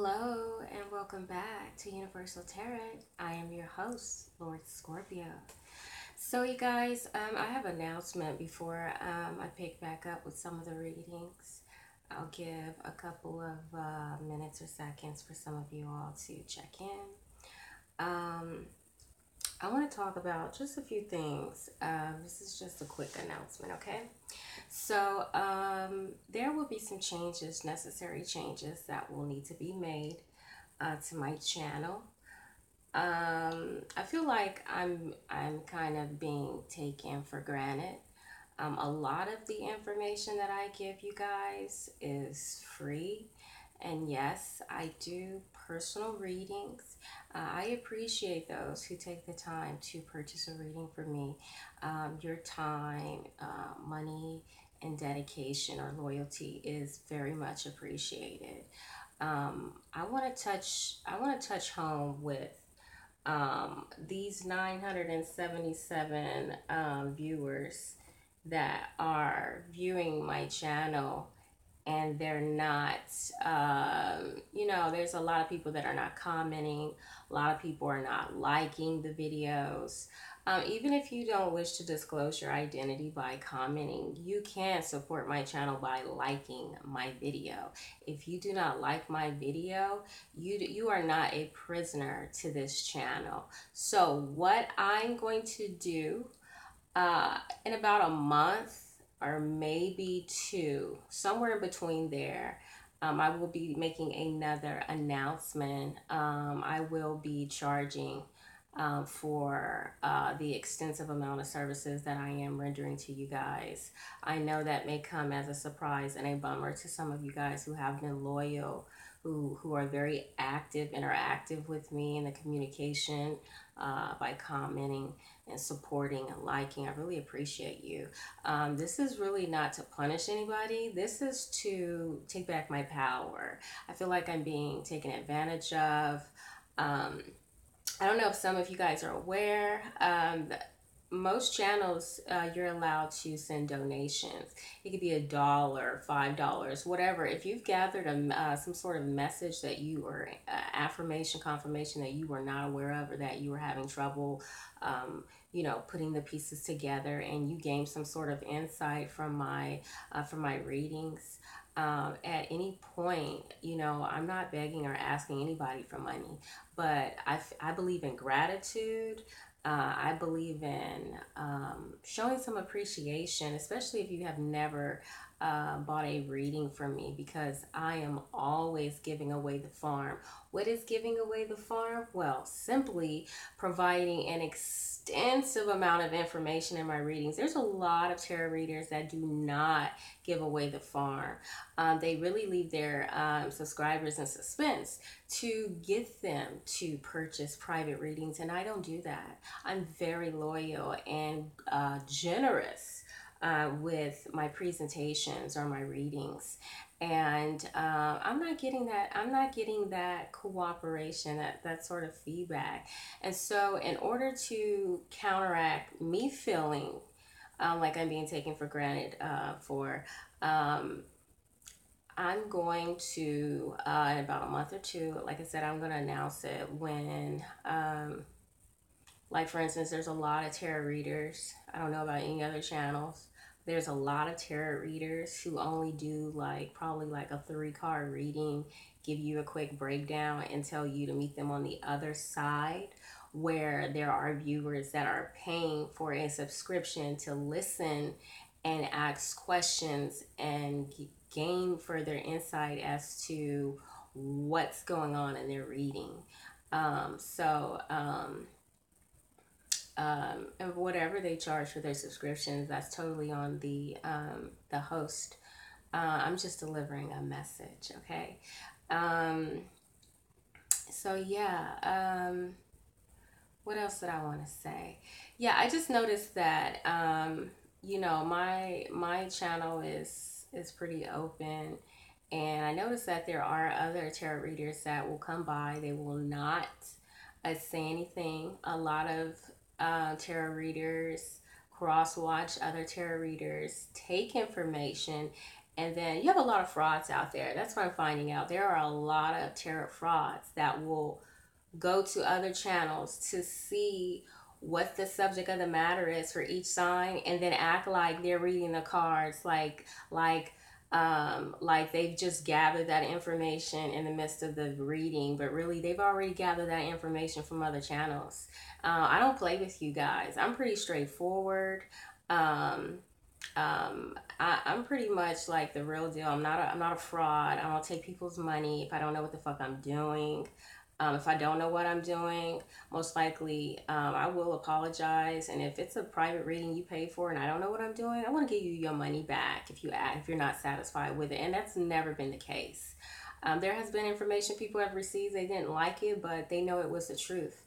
Hello and welcome back to Universal Tarot. I am your host, Lord Scorpio. So, you guys, I have an announcement before I pick back up with some of the readings. I'll give a couple of minutes or seconds for some of you all to check in. Um, I want to talk about just a few things. This is just a quick announcement, okay? So, there will be some changes, necessary changes that will need to be made to my channel. I feel like I'm kind of being taken for granted. A lot of the information that I give you guys is free, and yes, I do personal readings. I appreciate those who take the time to purchase a reading for me. Your time, money, and dedication or loyalty is very much appreciated. I want to touch home with these 977 viewers that are viewing my channel, and they're not, there's a lot of people that are not commenting. A lot of people are not liking the videos. Even if you don't wish to disclose your identity by commenting, you can support my channel by liking my video. If you do not like my video, you are not a prisoner to this channel. So what I'm going to do in about a month or maybe two, somewhere in between there, I will be making another announcement. I will be charging for the extensive amount of services that I am rendering to you guys. I know that may come as a surprise and a bummer to some of you guys who have been loyal, who are very active, interactive with me in the communication by commenting and supporting and liking. I really appreciate you. This is really not to punish anybody. This is to take back my power. I feel like I'm being taken advantage of. I don't know if some of you guys are aware. Most channels, you're allowed to send donations. It could be $1, $5, whatever. If you've gathered some sort of message that you or affirmation, confirmation that you were not aware of, or that you were having trouble, putting the pieces together, and you gained some sort of insight from my readings. At any point, I'm not begging or asking anybody for money, but I believe in gratitude. I believe in showing some appreciation, especially if you have never bought a reading from me, because I am always giving away the farm. What is giving away the farm? Well, simply providing an extensive amount of information in my readings. There's a lot of tarot readers that do not give away the farm. They really leave their subscribers in suspense to get them to purchase private readings, and I don't do that. I'm very loyal and generous with my presentations or my readings, and I'm not getting that. I'm not getting that cooperation, that sort of feedback. And so, in order to counteract me feeling like I'm being taken for granted I'm going to, in about a month or two, like I said, I'm going to announce it when, like for instance, there's a lot of tarot readers. I don't know about any other channels. There's a lot of tarot readers who only do probably like a 3-card reading, give you a quick breakdown, and tell you to meet them on the other side, where there are viewers that are paying for a subscription to listen and ask questions and gain further insight as to what's going on in their reading. And whatever they charge for their subscriptions, that's totally on the host. I'm just delivering a message, okay? So yeah. What else did I want to say? Yeah, I just noticed that my channel is pretty open, and I noticed that there are other tarot readers that will come by. They will not say anything. A lot of tarot readers cross watch other tarot readers, take information, And then you have a lot of frauds out there. That's what I'm finding out. There are a lot of tarot frauds that will go to other channels to see what the subject of the matter is for each sign, and then act like they're reading the cards, like they've just gathered that information in the midst of the reading, but really they've already gathered that information from other channels. I don't play with you guys. I'm pretty straightforward. um, I'm pretty much like the real deal. I'm not a fraud. I don't take people's money if I don't know what the fuck I'm doing. If I don't know what I'm doing, most likely I will apologize. And if it's a private reading you pay for and I don't know what I'm doing, I want to give you your money back if you're not satisfied with it. And that's never been the case. There has been information people have received, they didn't like it, but they know it was the truth.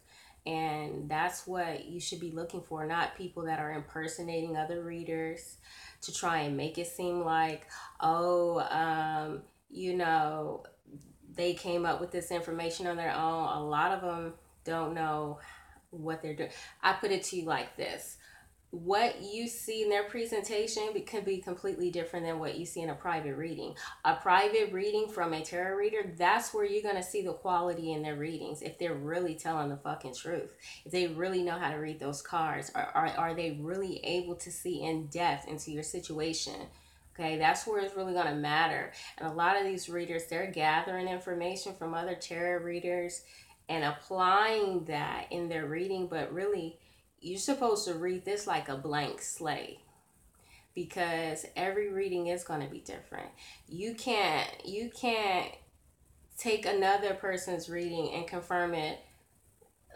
And that's what you should be looking for, not people that are impersonating other readers to try and make it seem like, oh, you know, they came up with this information on their own. A lot of them don't know what they're doing. I put it to you like this: what you see in their presentation can be completely different than what you see in a private reading. A private reading from a tarot reader, that's where you're going to see the quality in their readings. If they're really telling the fucking truth, if they really know how to read those cards, are they really able to see in depth into your situation? Okay, that's where it's really going to matter. And a lot of these readers, they're gathering information from other tarot readers and applying that in their reading, but really you're supposed to read this like a blank slate, because every reading is going to be different. You can't take another person's reading and confirm it.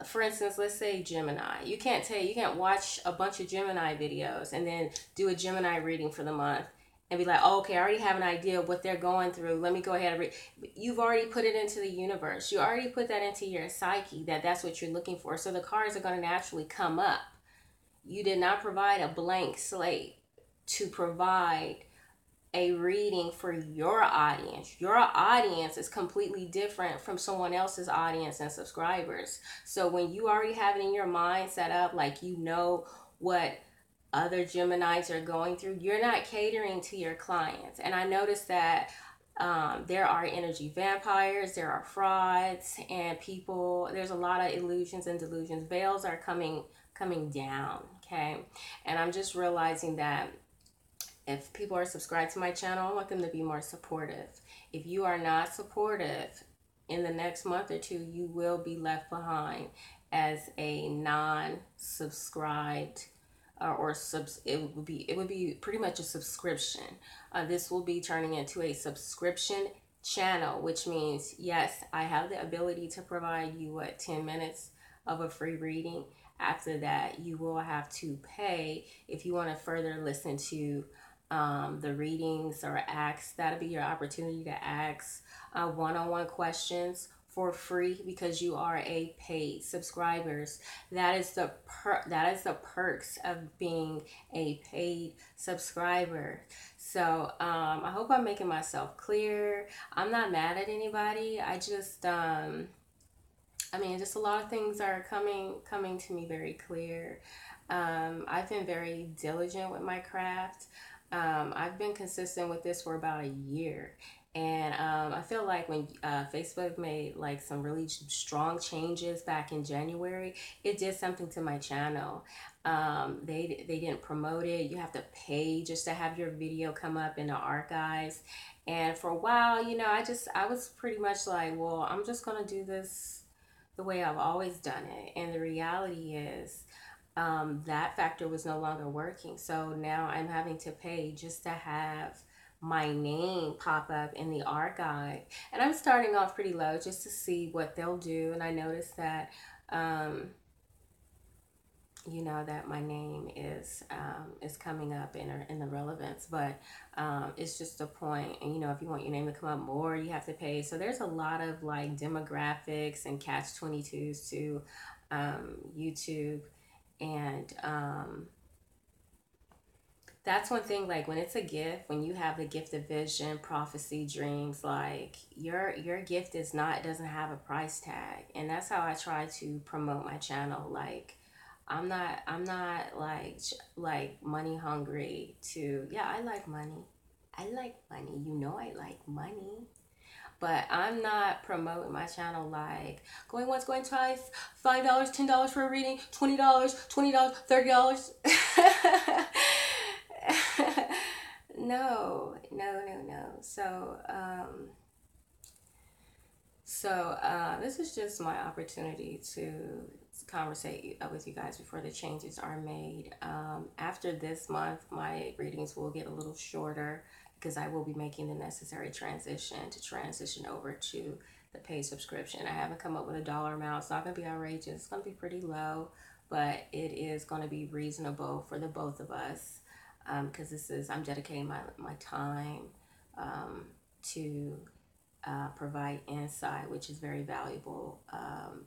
For instance, let's say Gemini. You can't watch a bunch of Gemini videos and then do a Gemini reading for the month and be like, oh, okay, I already have an idea of what they're going through. Let me go ahead and read. You've already put it into the universe. You already put that into your psyche, that's what you're looking for. So the cards are going to naturally come up. You did not provide a blank slate to provide a reading for your audience. Your audience is completely different from someone else's audience and subscribers. So when you already have it in your mind set up, like you know what other Geminis are going through, you're not catering to your clients. And I noticed that there are energy vampires, there are frauds, and people. There's a lot of illusions and delusions. Veils are coming down. Okay, and I'm just realizing that if people are subscribed to my channel, I want them to be more supportive. If you are not supportive, in the next month or two, you will be left behind as a non-subscribed it would be pretty much a subscription. This will be turning into a subscription channel, which means yes, I have the ability to provide you 10 minutes of a free reading. After that, you will have to pay if you want to further listen to the readings or ask. That'll be your opportunity to ask one-on-one questions for free, because you are a paid subscribers. That is the perks of being a paid subscriber. So I hope I'm making myself clear. I'm not mad at anybody. I just just a lot of things are coming to me very clear. I've been very diligent with my craft. I've been consistent with this for about a year. And I feel like when Facebook made like some really strong changes back in January, it did something to my channel. They didn't promote it. You have to pay just to have your video come up in the archives. And for a while, I was pretty much like, well, I'm just gonna do this the way I've always done it. And the reality is, that factor was no longer working. So now I'm having to pay just to have my name pop up in the archive. And I'm starting off pretty low just to see what they'll do. And I noticed that, that my name is coming up in the relevance, but it's just a point. And if you want your name to come up more, you have to pay. So there's a lot of like demographics and catch-22s to YouTube. And that's one thing, like when it's a gift, when you have the gift of vision, prophecy, dreams, like your gift doesn't have a price tag. And that's how I try to promote my channel. Like I'm not like money hungry to, yeah, I like money. I like money. You know I like money. But I'm not promoting my channel like going once, going twice, $5, $10 for a reading, $20, $20, $30. No, no, no, no. This is just my opportunity to conversate with you guys before the changes are made. After this month, my readings will get a little shorter because I will be making the necessary transition over to the paid subscription. I haven't come up with a dollar amount. It's not going to be outrageous. It's going to be pretty low, but it is going to be reasonable for the both of us, because I'm dedicating my time to provide insight, which is very valuable,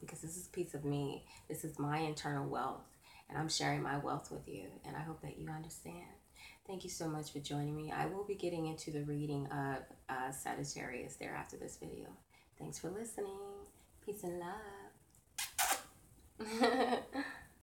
because this is a piece of me. This is my internal wealth, and I'm sharing my wealth with you, and I hope that you understand. Thank you so much for joining me. I will be getting into the reading of Sagittarius there after this video. Thanks for listening. Peace and love.